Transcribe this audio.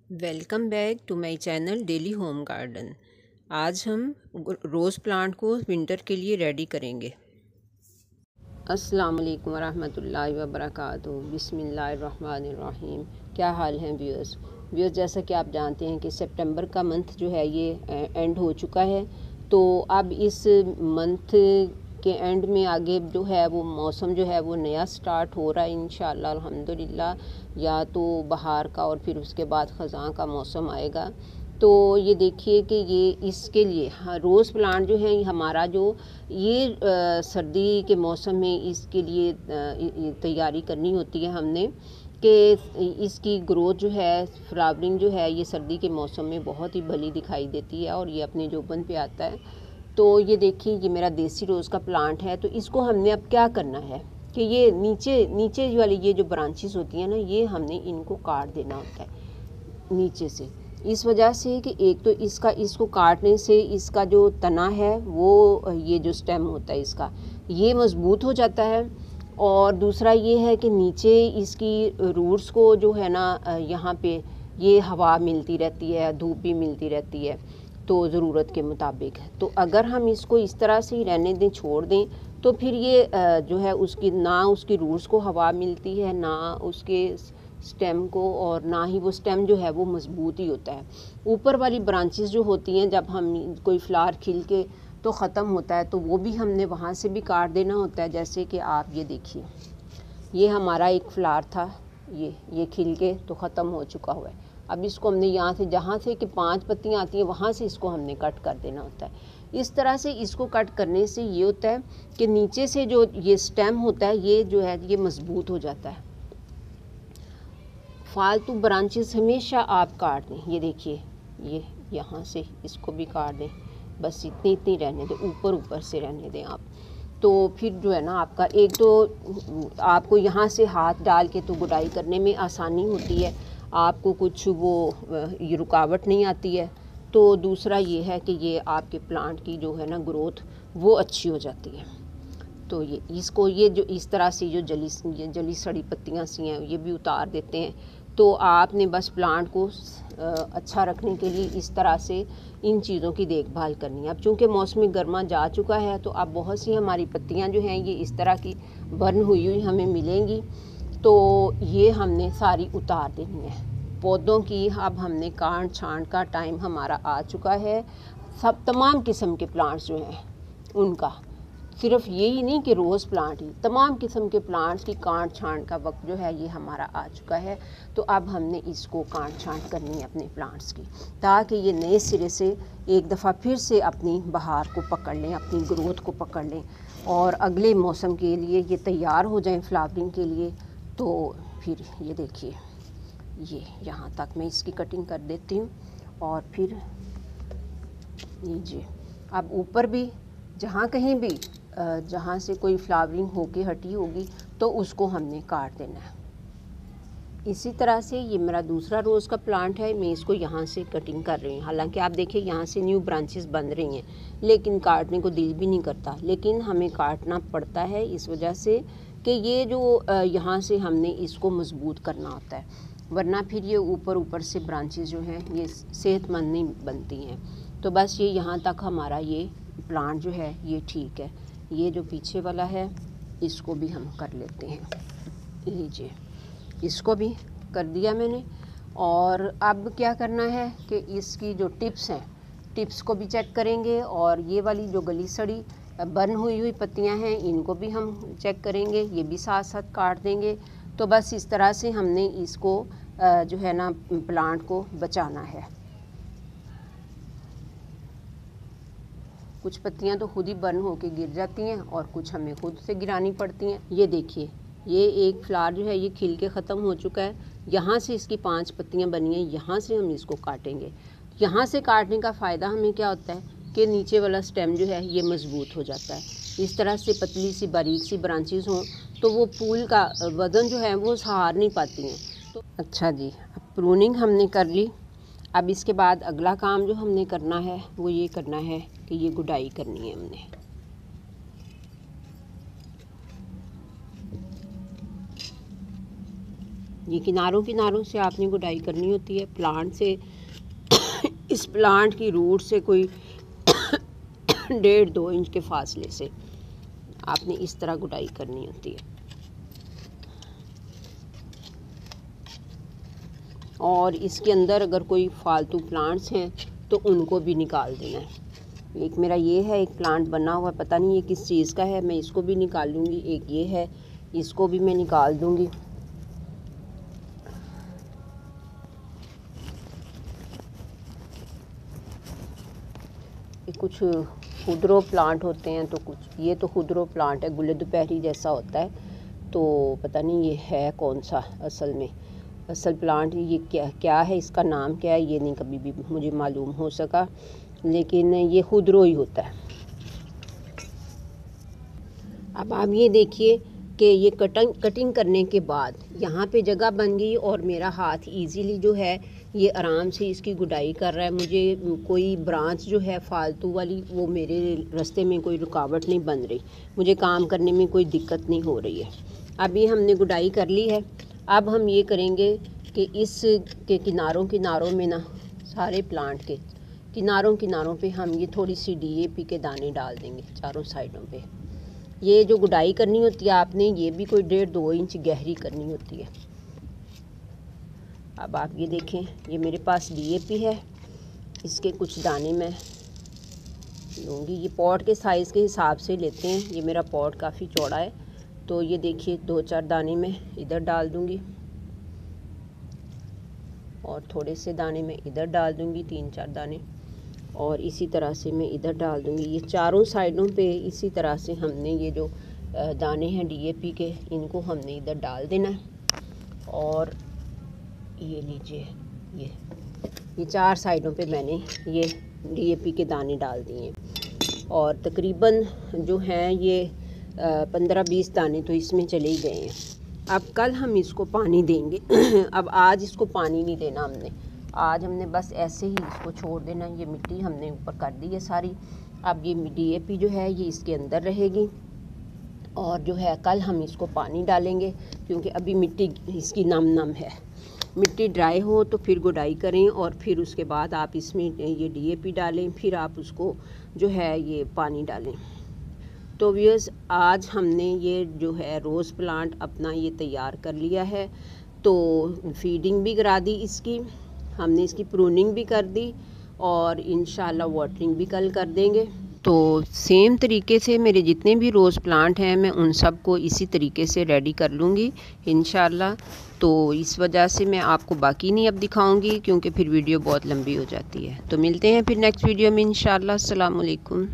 Welcome back to my channel daily home garden. आज हम रोज़ plant को विंटर के लिए रेडी करेंगे। अस्सलाम वालेकुम वरहमतुल्लाहि वबरकातुहू। बिस्मिल्लाहिर्रहमानिर्रहीम। क्या हाल हैं व्यूअर्स, जैसा कि आप जानते हैं कि सितंबर का मंथ जो है ये एंड हो चुका है। तो अब इस मंथ के एंड में आगे जो है वो मौसम जो है वो नया स्टार्ट हो रहा है इंशाअल्लाह अल्हम्दुलिल्लाह। या तो बहार का और फिर उसके बाद ख़ज़ां का मौसम आएगा। तो ये देखिए कि ये इसके लिए रोज़ प्लांट जो है हमारा जो ये सर्दी के मौसम में इसके लिए तैयारी करनी होती है हमने कि इसकी ग्रोथ जो है फ्लावरिंग जो है ये सर्दी के मौसम में बहुत ही भली दिखाई देती है और ये अपने जोबन पे आता है। तो ये देखिए ये मेरा देसी रोज़ का प्लांट है। तो इसको हमने अब क्या करना है कि ये नीचे वाली ये जो ब्रांचेस होती हैं ना, ये हमने इनको काट देना होता है नीचे से। इस वजह से कि एक तो इसको काटने से इसका जो तना है वो ये जो स्टेम होता है इसका ये मज़बूत हो जाता है। और दूसरा ये है कि नीचे इसकी रूट्स को जो है ना यहाँ पे ये हवा मिलती रहती है, धूप भी मिलती रहती है तो ज़रूरत के मुताबिक। तो अगर हम इसको इस तरह से ही रहने दें, छोड़ दें, तो फिर ये जो है उसकी रूट्स को हवा मिलती है, ना उसके स्टेम को, और ना ही वो स्टेम जो है वो मज़बूत ही होता है। ऊपर वाली ब्रांचेस जो होती हैं जब हम कोई फ्लावर खिल के तो ख़त्म होता है तो वो भी हमने वहाँ से भी काट देना होता है। जैसे कि आप ये देखिए, ये हमारा एक फ्लावर था, ये खिल के तो ख़त्म हो चुका हुआ है। अब इसको हमने यहाँ से जहाँ से कि 5 पत्तियाँ आती हैं वहाँ से इसको हमने कट कर देना होता है। इस तरह से इसको कट करने से ये होता है कि नीचे से जो ये स्टेम होता है ये जो है ये मज़बूत हो जाता है। फालतू ब्रांचेस हमेशा आप काट दें। ये देखिए ये यहाँ से इसको भी काट दें, बस इतनी रहने दें, ऊपर से रहने दें आप। तो फिर जो है ना आपका एक तो आपको यहाँ से हाथ डाल के तो गुडाई करने में आसानी होती है, आपको कुछ वो ये रुकावट नहीं आती है। तो दूसरा ये है कि ये आपके प्लांट की जो है ना ग्रोथ वो अच्छी हो जाती है। तो ये जो इस तरह से जो जली सड़ी पत्तियाँ सी हैं ये भी उतार देते हैं। तो आपने बस प्लांट को अच्छा रखने के लिए इस तरह से इन चीज़ों की देखभाल करनी है। अब चूँकि मौसम गर्मा जा चुका है तो अब बहुत सी हमारी पत्तियाँ जो हैं ये इस तरह की बर्न हुई हमें मिलेंगी। तो ये हमने सारी उतार देनी है पौधों की। अब हमने काट छांट का टाइम हमारा आ चुका है। सब तमाम किस्म के प्लांट्स जो हैं उनका, सिर्फ यही नहीं कि रोज़ प्लांट ही, तमाम किस्म के प्लांट्स की काट छांट का वक्त जो है ये हमारा आ चुका है। तो अब हमने इसको काट छांट करनी है अपने प्लांट्स की, ताकि ये नए सिरे से एक दफ़ा फिर से अपनी बहार को पकड़ लें, अपनी ग्रोथ को पकड़ लें और अगले मौसम के लिए ये तैयार हो जाएं फ्लावरिंग के लिए। तो फिर ये देखिए ये यहाँ तक मैं इसकी कटिंग कर देती हूँ। और फिर लीजिए अब ऊपर भी जहाँ कहीं भी जहाँ से कोई फ्लावरिंग होके हटी होगी तो उसको हमने काट देना है। इसी तरह से ये मेरा दूसरा रोज़ का प्लांट है, मैं इसको यहाँ से कटिंग कर रही हूँ। हालांकि आप देखिए यहाँ से न्यू ब्रांचेस बन रही हैं, लेकिन काटने को दिल भी नहीं करता, लेकिन हमें काटना पड़ता है इस वजह से कि ये जो यहाँ से हमने इसको मज़बूत करना होता है, वरना फिर ये ऊपर से ब्रांचेस जो हैं ये सेहतमंद नहीं बनती हैं। तो बस ये यहाँ तक हमारा ये प्लांट जो है ये ठीक है। ये जो पीछे वाला है इसको भी हम कर लेते हैं। लीजिए इसको भी कर दिया मैंने। और अब क्या करना है कि इसकी जो टिप्स हैं, टिप्स को भी चेक करेंगे, और ये वाली जो गली सड़ी बर्न हुई पत्तियां हैं इनको भी हम चेक करेंगे, ये भी साथ साथ काट देंगे। तो बस इस तरह से हमने इसको जो है ना प्लांट को बचाना है। कुछ पत्तियां तो खुद ही बर्न होके गिर जाती हैं और कुछ हमें खुद से गिरानी पड़ती हैं। ये देखिए ये एक फ्लावर जो है ये खिल के ख़त्म हो चुका है। यहाँ से इसकी 5 पत्तियां बनी हैं, यहाँ से हम इसको काटेंगे। यहाँ से काटने का फ़ायदा हमें क्या होता है कि नीचे वाला स्टेम जो है ये मज़बूत हो जाता है। इस तरह से पतली सी बारीक सी ब्रांचेस हों तो वो फूल का वज़न जो है वो सहार नहीं पाती हैं। तो अच्छा जी, अब प्रूनिंग हमने कर ली। अब इसके बाद अगला काम जो हमने करना है वो ये करना है कि ये गुडाई करनी है हमने। ये किनारों किनारों से आपने गुडाई करनी होती है प्लांट से। इस प्लांट की रूट से कोई 1.5-2 इंच के फासले से आपने इस तरह गुडाई करनी होती है। और इसके अंदर अगर कोई फालतू प्लांट्स हैं तो उनको भी निकाल देना है। एक मेरा ये है, एक प्लांट बना हुआ, पता नहीं ये किस चीज़ का है, मैं इसको भी निकाल लूँगी। एक ये है, इसको भी मैं निकाल दूँगी। ये कुछ खुदरो प्लांट होते हैं, तो कुछ ये तो खुदरो प्लांट है, गुले दोपहरी जैसा होता है। तो पता नहीं ये है कौन सा असल प्लांट, ये क्या है, इसका नाम क्या है, ये नहीं कभी भी मुझे मालूम हो सका, लेकिन ये खुदरो ही होता है। अब आप ये देखिए कि ये कटिंग करने के बाद यहाँ पे जगह बन गई और मेरा हाथ इजीली जो है ये आराम से इसकी गुडाई कर रहा है। मुझे कोई ब्रांच जो है फालतू वाली वो मेरे रास्ते में कोई रुकावट नहीं बन रही, मुझे काम करने में कोई दिक्कत नहीं हो रही है। अभी हमने गुडाई कर ली है। अब हम ये करेंगे कि इस के किनारों में ना, सारे प्लांट के किनारों पे हम ये थोड़ी सी DAP के दाने डाल देंगे चारों साइडों पे। ये जो गुडाई करनी होती है आपने, ये भी कोई 1.5-2 इंच गहरी करनी होती है। अब आप ये देखें, ये मेरे पास DAP है, इसके कुछ दाने मैं लूँगी। ये पॉट के साइज़ के हिसाब से लेते हैं, ये मेरा पॉट काफ़ी चौड़ा है, तो ये देखिए 2-4 दाने मैं इधर डाल दूँगी और थोड़े से दाने मैं इधर डाल दूँगी, 3-4 दाने, और इसी तरह से मैं इधर डाल दूँगी। ये चारों साइडों पे इसी तरह से हमने ये जो दाने हैं DAP के, इनको हमने इधर डाल देना है। और ये लीजिए, ये 4 साइडों पे मैंने ये DAP के दाने डाल दिए और तकरीबन जो हैं ये 15-20 दाने तो इसमें चले ही गए हैं। अब कल हम इसको पानी देंगे। अब आज इसको पानी नहीं देना हमने, आज हमने बस ऐसे ही इसको छोड़ देना। ये मिट्टी हमने ऊपर कर दी है सारी। अब ये DAP जो है ये इसके अंदर रहेगी और जो है कल हम इसको पानी डालेंगे, क्योंकि अभी मिट्टी इसकी नम है। मिट्टी ड्राई हो तो फिर गुडाई करें और फिर उसके बाद आप इसमें ये DAP डालें, फिर आप उसको जो है ये पानी डालें। तो व्यूअर्स, आज हमने ये जो है रोज़ प्लांट अपना ये तैयार कर लिया है। तो फीडिंग भी करा दी इसकी, हमने इसकी प्रूनिंग भी कर दी और इंशाल्लाह वाटरिंग भी कल कर देंगे। तो सेम तरीके से मेरे जितने भी रोज़ प्लांट हैं मैं उन सब को इसी तरीके से रेडी कर लूँगी इंशाल्लाह। तो इस वजह से मैं आपको बाकी नहीं अब दिखाऊंगी, क्योंकि फिर वीडियो बहुत लंबी हो जाती है। तो मिलते हैं फिर नेक्स्ट वीडियो में इंशाल्लाह। अस्सलाम वालेकुम।